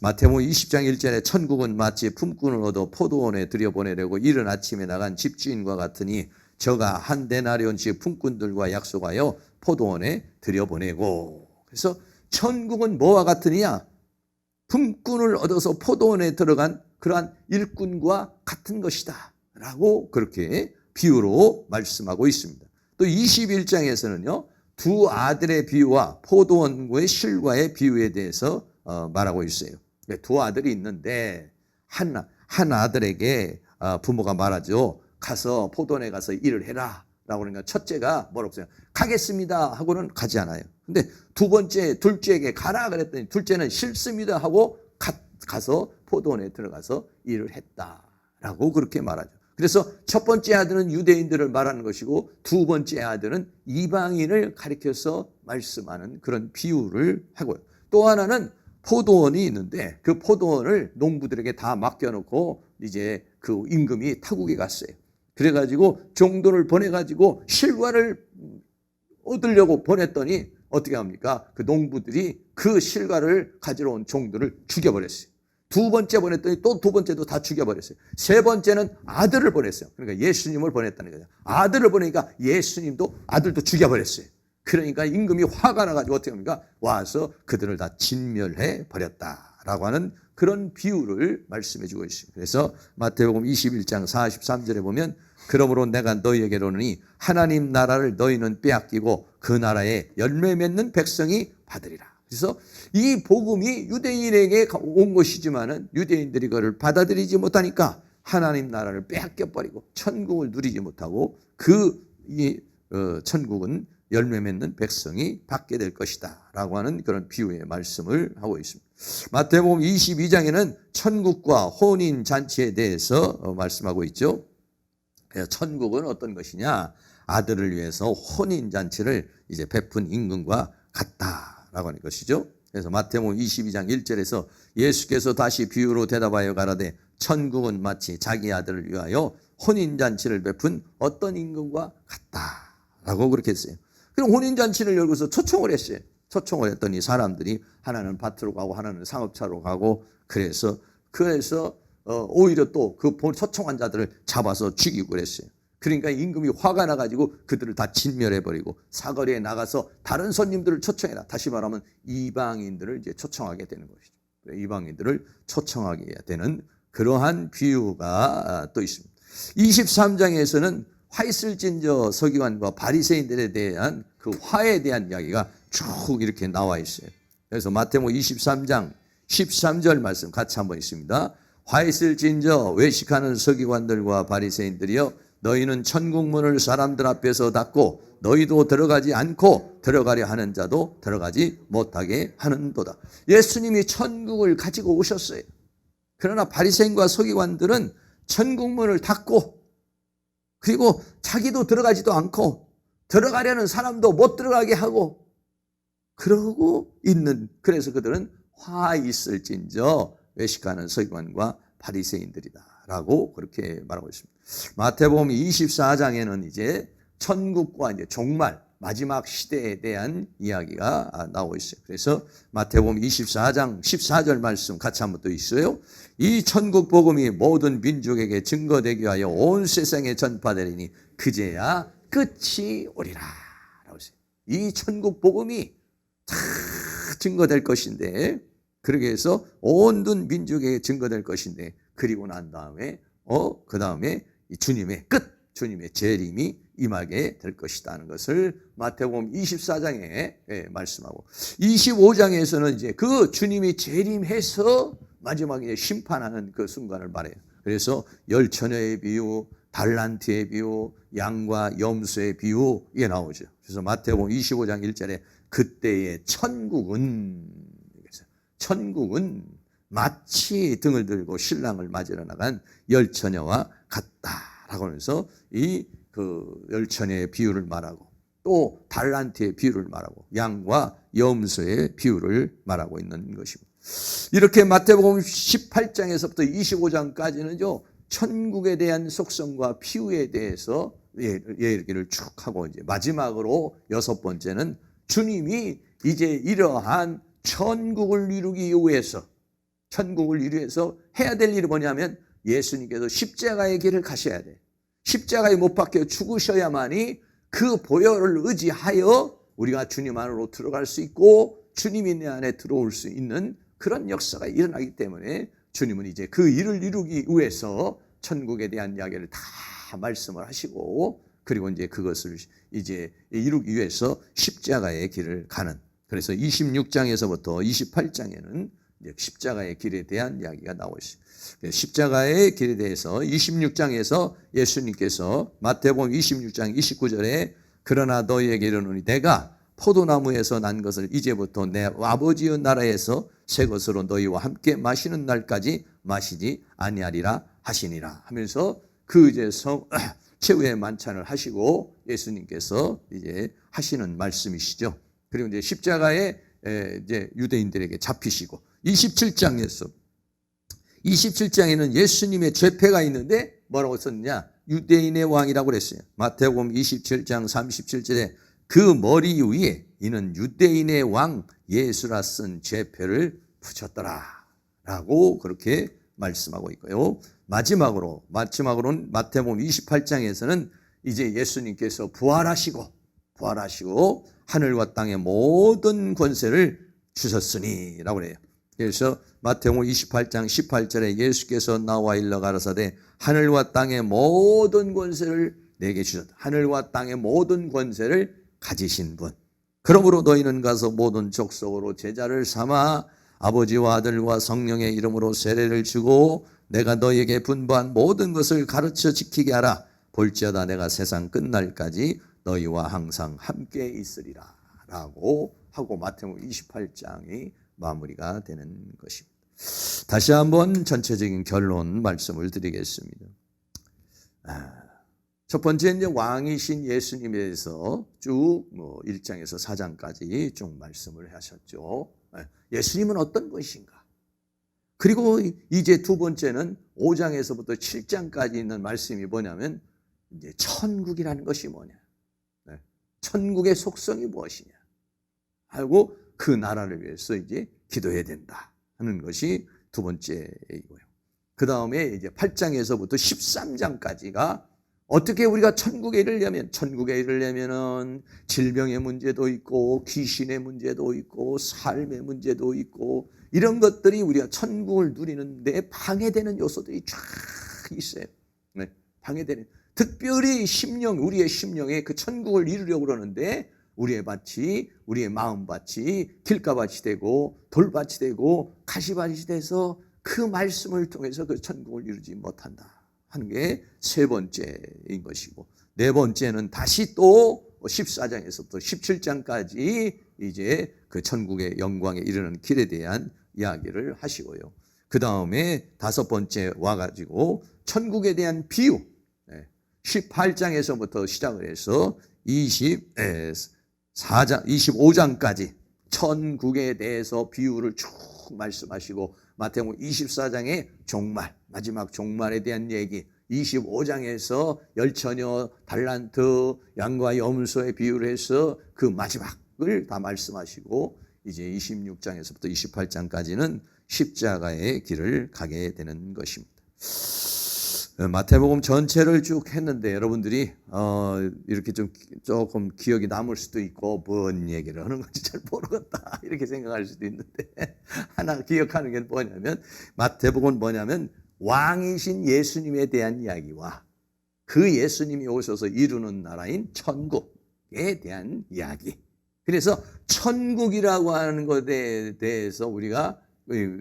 마태복음 20장 1절에 천국은 마치 품꾼을 얻어 포도원에 들여보내려고 이른 아침에 나간 집주인과 같으니 저가 한 데나리온씩 품꾼들과 약속하여 포도원에 들여보내고. 그래서 천국은 뭐와 같으냐? 품꾼을 얻어서 포도원에 들어간 그러한 일꾼과 같은 것이다 라고 그렇게 비유로 말씀하고 있습니다. 또 21장에서는요 두 아들의 비유와 포도원의 실과의 비유에 대해서 말하고 있어요. 두 아들이 있는데 한 아들에게 부모가 말하죠. 가서 포도원에 가서 일을 해라 라고 그러니까 첫째가 뭐라고 써요? 가겠습니다 하고는 가지 않아요. 근데 둘째에게 가라 그랬더니 둘째는 싫습니다 하고 가서 포도원에 들어가서 일을 했다라고 그렇게 말하죠. 그래서 첫 번째 아들은 유대인들을 말하는 것이고 두 번째 아들은 이방인을 가리켜서 말씀하는 그런 비유를 하고요. 또 하나는 포도원이 있는데 그 포도원을 농부들에게 다 맡겨놓고 이제 그 임금이 타국에 갔어요. 그래가지고 종들을 보내가지고 실과를 얻으려고 보냈더니 어떻게 합니까? 그 농부들이 그 실과를 가지러 온 종들을 죽여버렸어요. 두 번째 보냈더니 또 두 번째도 다 죽여버렸어요. 세 번째는 아들을 보냈어요. 그러니까 예수님을 보냈다는 거죠. 아들을 보내니까 예수님도 아들도 죽여버렸어요. 그러니까 임금이 화가 나가지고 어떻게 합니까? 와서 그들을 다 진멸해 버렸다라고 하는 그런 비유를 말씀해 주고 있습니다. 그래서 마태복음 21장 43절에 보면 그러므로 내가 너희에게 이르노니 하나님 나라를 너희는 빼앗기고 그 나라에 열매 맺는 백성이 받으리라. 그래서 이 복음이 유대인에게 온 것이지만은 유대인들이 그걸 받아들이지 못하니까 하나님 나라를 빼앗겨 버리고 천국을 누리지 못하고 천국은 열매 맺는 백성이 받게 될 것이다 라고 하는 그런 비유의 말씀을 하고 있습니다. 마태복음 22장에는 천국과 혼인잔치에 대해서 말씀하고 있죠. 천국은 어떤 것이냐? 아들을 위해서 혼인잔치를 이제 베푼 임금과 같다라고 하는 것이죠. 그래서 마태복음 22장 1절에서 예수께서 다시 비유로 대답하여 가라되 천국은 마치 자기 아들을 위하여 혼인잔치를 베푼 어떤 임금과 같다라고 그렇게 했어요. 그럼 혼인잔치를 열고서 초청을 했어요. 초청을 했더니 사람들이 하나는 밭으로 가고 하나는 상업차로 가고 그래서 오히려 또 그 초청한 자들을 잡아서 죽이고 그랬어요. 그러니까 임금이 화가 나가지고 그들을 다 진멸해버리고 사거리에 나가서 다른 손님들을 초청해라. 다시 말하면 이방인들을 이제 초청하게 되는 것이죠. 이방인들을 초청하게 되는 그러한 비유가 또 있습니다. 23장에서는 화 있을진저 서기관과 바리새인들에 대한 그 화에 대한 이야기가 쭉 이렇게 나와 있어요. 그래서 마태복음 23장 13절 말씀 같이 한번 있습니다. 화 있을진저 외식하는 서기관들과 바리새인들이여 너희는 천국문을 사람들 앞에서 닫고 너희도 들어가지 않고 들어가려 하는 자도 들어가지 못하게 하는도다. 예수님이 천국을 가지고 오셨어요. 그러나 바리새인과 서기관들은 천국문을 닫고 그리고 자기도 들어가지도 않고 들어가려는 사람도 못 들어가게 하고 그러고 있는, 그래서 그들은 화 있을진저 외식하는 서기관과 바리새인들이다 라고 그렇게 말하고 있습니다. 마태복음 24장에는 이제 천국과 이제 종말 마지막 시대에 대한 이야기가 나오고 있어요. 그래서 마태복음 24장 14절 말씀 같이 한번 또 있어요. 이 천국 복음이 모든 민족에게 증거되기 위하여 온 세상에 전파되리니 그제야 끝이 오리라 라고 했어요. 이 천국 복음이 다 증거될 것인데, 그러게 해서 온 민족에게 증거될 것인데, 그리고 난 다음에 그 다음에 주님의 끝, 주님의 재림이 임하게 될 것이다 하는 것을 마태복음 24장에 말씀하고, 25장에서는 이제 그 주님이 재림해서 마지막에 심판하는 그 순간을 말해요. 그래서 열처녀의 비유, 달란트의 비유, 양과 염소의 비유 이게 나오죠. 그래서 마태복음 25장 1절에 그때의 천국은 마치 등을 들고 신랑을 맞으러 나간 열처녀와 같다라고 하면서 이 그 열처녀의 비유를 말하고 또 달란트의 비유를 말하고 양과 염소의 비유를 말하고 있는 것입니다. 이렇게 마태복음 18장에서부터 25장까지는요 천국에 대한 속성과 비유에 대해서 얘기를 쭉 하고, 이제 마지막으로 6번째는 주님이 이제 이러한 천국을 이루기 위해서 해야 될 일이 뭐냐면 예수님께서 십자가의 길을 가셔야 돼. 십자가에 못 박혀 죽으셔야만이 그 보혈을 의지하여 우리가 주님 안으로 들어갈 수 있고 주님이 내 안에 들어올 수 있는 그런 역사가 일어나기 때문에 주님은 이제 그 일을 이루기 위해서 천국에 대한 이야기를 다 말씀을 하시고, 그리고 이제 그것을 이제 이루기 위해서 십자가의 길을 가는, 그래서 26장에서부터 28장에는 이제 십자가의 길에 대한 이야기가 나오고 있어요. 십자가의 길에 대해서 26장에서 예수님께서 마태복음 26장 29절에 그러나 너희에게 이르노니 내가 포도나무에서 난 것을 이제부터 내 아버지의 나라에서 새 것으로 너희와 함께 마시는 날까지 마시지 아니하리라 하시니라 하면서 그 이제 최후의 만찬을 하시고 예수님께서 이제 하시는 말씀이시죠. 그리고 이제 십자가에 이제 유대인들에게 잡히시고 27장에는 예수님의 죄패가 있는데 뭐라고 썼느냐? 유대인의 왕이라고 그랬어요. 마태복음 27장 37절에 그 머리 위에 이는 유대인의 왕 예수라 쓴 죄패를 붙였더라 라고 그렇게 말씀하고 있고요. 마지막으로는 마태복음 28장에서는 이제 예수님께서 부활하시고 하늘과 땅의 모든 권세를 주셨으니 라고 그래요. 그래서 마태복음 28장 18절에 예수께서 나와 일러 가라사대 하늘과 땅의 모든 권세를 내게 주셨다. 하늘과 땅의 모든 권세를 가지신 분. 그러므로 너희는 가서 모든 족속으로 제자를 삼아 아버지와 아들과 성령의 이름으로 세례를 주고 내가 너희에게 분부한 모든 것을 가르쳐 지키게 하라. 볼지어다 내가 세상 끝날까지 너희와 항상 함께 있으리라 라고 하고 마태복음 28장이 마무리가 되는 것입니다. 다시 한번 전체적인 결론 말씀을 드리겠습니다. 첫 번째 이제 왕이신 예수님에 대해서 쭉 1장에서 4장까지 쭉 말씀을 하셨죠. 예수님은 어떤 분이신가? 그리고 이제 두 번째는 5장에서부터 7장까지 있는 말씀이 뭐냐면 이제 천국이라는 것이 뭐냐? 천국의 속성이 무엇이냐? 하고 그 나라를 위해서 이제 기도해야 된다 하는 것이 두 번째이고요. 그 다음에 이제 8장에서부터 13장까지가 어떻게 우리가 천국에 이르려면은 질병의 문제도 있고 귀신의 문제도 있고 삶의 문제도 있고 이런 것들이 우리가 천국을 누리는데 방해되는 요소들이 쫙 있어요. 방해되는. 특별히 우리의 심령에 그 천국을 이루려고 그러는데 우리의 밭이, 우리의 마음밭이 길가밭이 되고 돌밭이 되고 가시밭이 돼서 그 말씀을 통해서 그 천국을 이루지 못한다 하는 게 세 번째인 것이고, 네 번째는 다시 또 14장에서부터 17장까지 이제 그 천국의 영광에 이르는 길에 대한 이야기를 하시고요. 그 다음에 다섯 번째 와가지고 천국에 대한 비유, 18장에서부터 시작을 해서 25장까지 천국에 대해서 비유를 쭉 말씀하시고, 마태복음 24장에 종말, 마지막 종말에 대한 얘기, 25장에서 열처녀, 달란트, 양과 염소의 비유를 해서 그 마지막을 다 말씀하시고, 이제 26장에서부터 28장까지는 십자가의 길을 가게 되는 것입니다. 마태복음 전체를 쭉 했는데 여러분들이 이렇게 좀 조금 기억이 남을 수도 있고, 뭔 얘기를 하는 건지 잘 모르겠다 이렇게 생각할 수도 있는데, 하나 기억하는 게 뭐냐면, 마태복음은 뭐냐면 왕이신 예수님에 대한 이야기와 그 예수님이 오셔서 이루는 나라인 천국에 대한 이야기. 그래서 천국이라고 하는 것에 대해서 우리가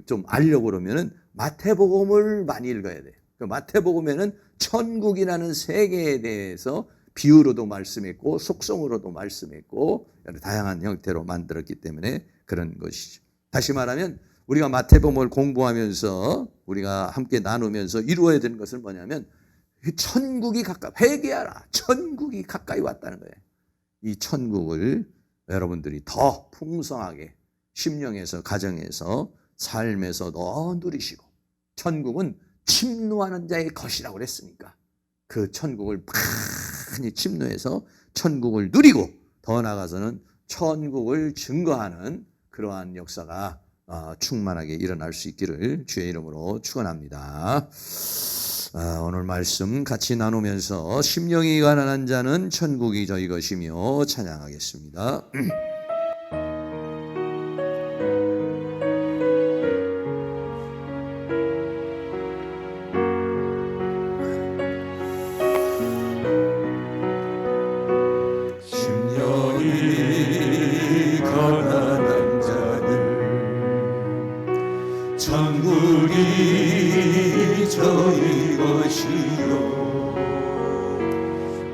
좀 알려고 그러면은 마태복음을 많이 읽어야 돼요. 마태복음에는 천국이라는 세계에 대해서 비유로도 말씀했고 속성으로도 말씀했고 다양한 형태로 만들었기 때문에 그런 것이죠. 다시 말하면 우리가 마태복음을 공부하면서 우리가 함께 나누면서 이루어야 되는 것은 뭐냐면, 천국이 가까이, 회개하라, 천국이 가까이 왔다는 거예요. 이 천국을 여러분들이 더 풍성하게 심령에서, 가정에서, 삶에서 더 누리시고, 천국은 침노하는 자의 것이라고 그랬으니까 그 천국을 많이 침노해서 천국을 누리고, 더 나아가서는 천국을 증거하는 그러한 역사가 충만하게 일어날 수 있기를 주의 이름으로 축원합니다. 오늘 말씀 같이 나누면서 심령이 가난한 자는 천국이 저희 것이며 찬양하겠습니다. 천국이 저희 것이요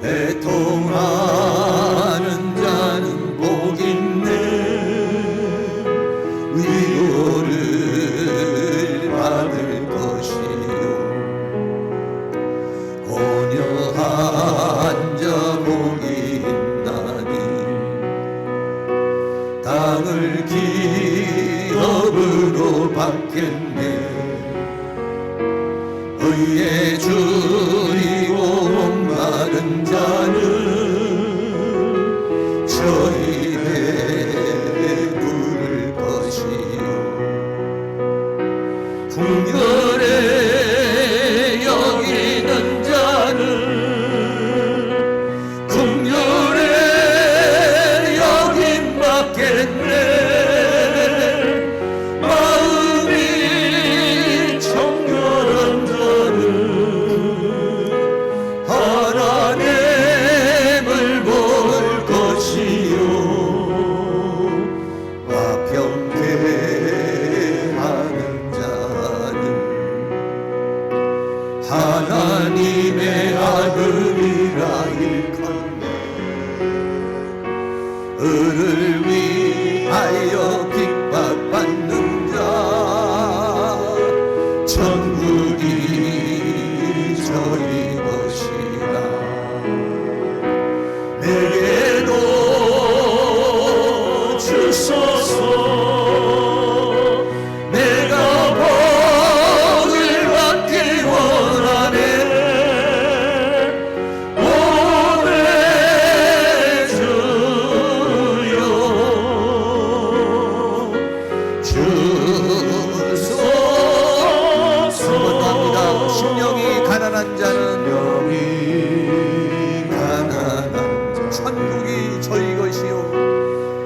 애통하는 자는 복 있네 위로를 받을 것이요 온유한 자 복이 있나니 땅을 기업으로 받겠네 의에 줄이고 목마른 자는 저희 배에 부를 것이요 긍휼에 여기는 자는 긍휼에 여김 받겠네 하나님의 아들이라 일컫네 을을 위하여 핍박받는 자 천국이 저희 것이라 내게도 주소서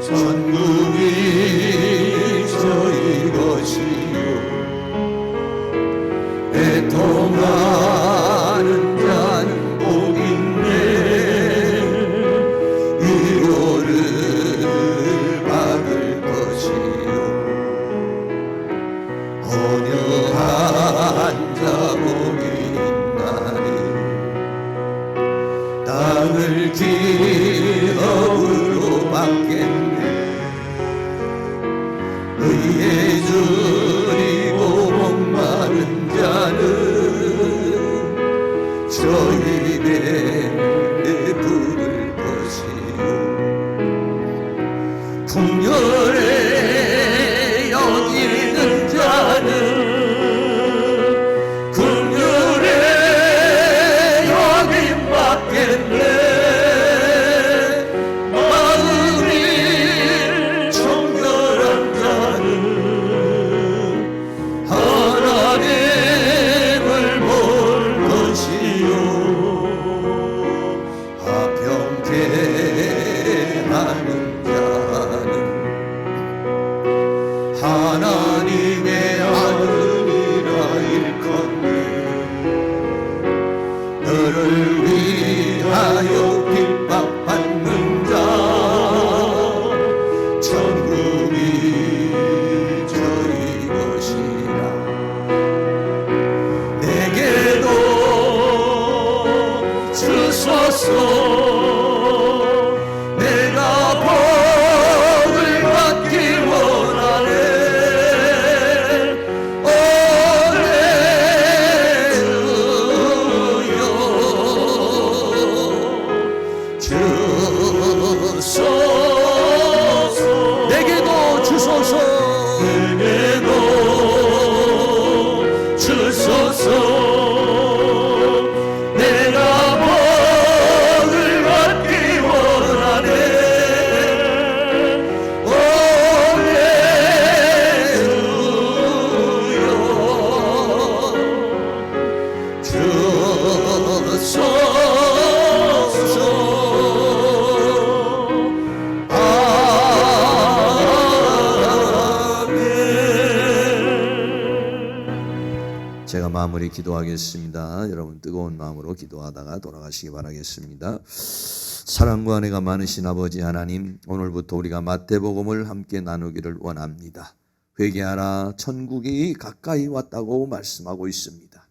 천국이 주소서. 내가 복을 받기 원하네. 주소서. 내게도 주소서. 내게도 주소서. 내가 복을 받기 원하네. 할렐루야. 주소서. 제가 마무리 기도하겠습니다. 여러분 뜨거운 마음으로 기도하다가 돌아가시기 바라겠습니다. 사랑과 은혜가 많으신 아버지 하나님, 오늘부터 우리가 마태복음을 함께 나누기를 원합니다. 회개하라, 천국이 가까이 왔다고 말씀하고 있습니다.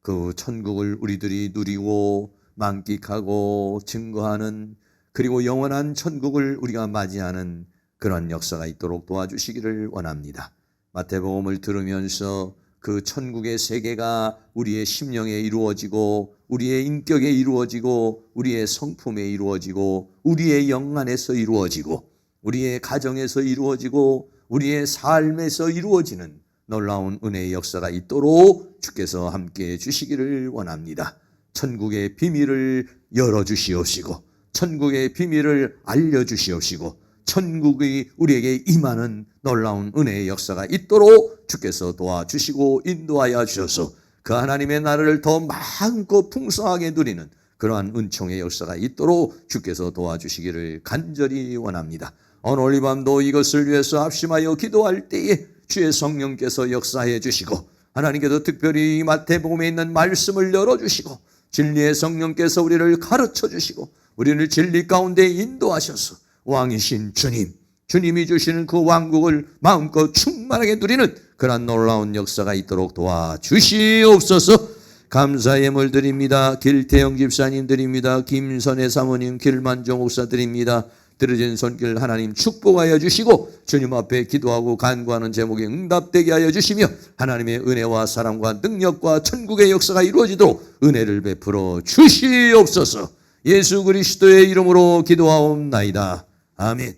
그 천국을 우리들이 누리고 만끽하고 증거하는, 그리고 영원한 천국을 우리가 맞이하는 그런 역사가 있도록 도와주시기를 원합니다. 마태복음을 들으면서 그 천국의 세계가 우리의 심령에 이루어지고, 우리의 인격에 이루어지고, 우리의 성품에 이루어지고, 우리의 영 안에서 이루어지고, 우리의 가정에서 이루어지고, 우리의 삶에서 이루어지는 놀라운 은혜의 역사가 있도록 주께서 함께해 주시기를 원합니다. 천국의 비밀을 열어주시옵시고, 천국의 비밀을 알려주시옵시고, 천국이 우리에게 임하는 놀라운 은혜의 역사가 있도록 주께서 도와주시고 인도하여 주셔서 그 하나님의 나라를 더 마음껏 풍성하게 누리는 그러한 은총의 역사가 있도록 주께서 도와주시기를 간절히 원합니다. 오늘 이 밤도 이것을 위해서 합심하여 기도할 때에 주의 성령께서 역사해 주시고, 하나님께서 특별히 마태복음에 있는 말씀을 열어주시고, 진리의 성령께서 우리를 가르쳐 주시고, 우리를 진리 가운데 인도하셔서 왕이신 주님, 주님이 주시는 그 왕국을 마음껏 충만하게 누리는 그런 놀라운 역사가 있도록 도와주시옵소서. 감사의 예물 드립니다. 길태영 집사님 드립니다. 김선혜 사모님, 길만종 목사 드립니다. 들어진 손길 하나님 축복하여 주시고, 주님 앞에 기도하고 간구하는 제목에 응답되게 하여 주시며, 하나님의 은혜와 사랑과 능력과 천국의 역사가 이루어지도록 은혜를 베풀어 주시옵소서. 예수 그리스도의 이름으로 기도하옵나이다. 아멘.